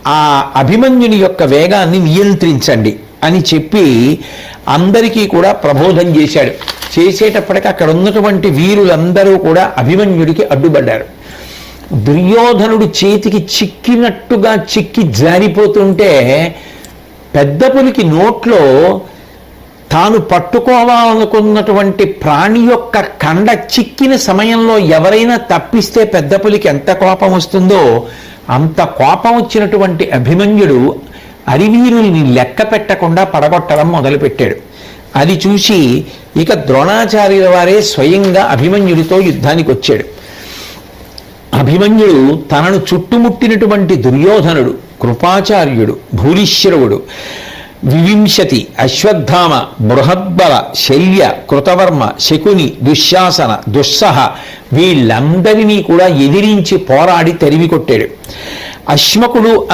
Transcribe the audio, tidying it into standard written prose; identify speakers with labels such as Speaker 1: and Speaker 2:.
Speaker 1: ఆ అభిమన్యుని యొక్క వేగాన్ని నియంత్రించండి అని చెప్పి అందరికీ కూడా ప్రబోధం చేశాడు. చేసేటప్పటికి అక్కడ ఉన్నటువంటి వీరులందరూ కూడా అభిమన్యుడికి అడ్డుపడ్డారు. దుర్యోధనుడు చేతికి చిక్కినట్టుగా చిక్కి జారిపోతుంటే పెద్ద పులికి నోట్లో తాను పట్టుకోవాలనుకున్నటువంటి ప్రాణి యొక్క కండ చిక్కిన సమయంలో ఎవరైనా తప్పిస్తే పెద్ద పులికి ఎంత కోపం వస్తుందో అంత కోపం వచ్చినటువంటి అభిమన్యుడు అరివీరుల్ని లెక్క పెట్టకుండా పడగొట్టడం మొదలుపెట్టాడు. అది చూసి ఇక ద్రోణాచార్యుల వారే స్వయంగా అభిమన్యుడితో యుద్ధానికి వచ్చాడు. అభిమన్యుడు తనను చుట్టుముట్టినటువంటి దుర్యోధనుడు, కృపాచార్యుడు, భూరిశ్రవుడు, వివింశతి, అశ్వత్థామ, బృహద్బల, శల్య, కృతవర్మ, శకుని, దుశ్శాసన, దుస్సహ వీళ్ళందరినీ కూడా ఎదిరించి పోరాడి తరిమి కొట్టాడు. అశ్మకుడు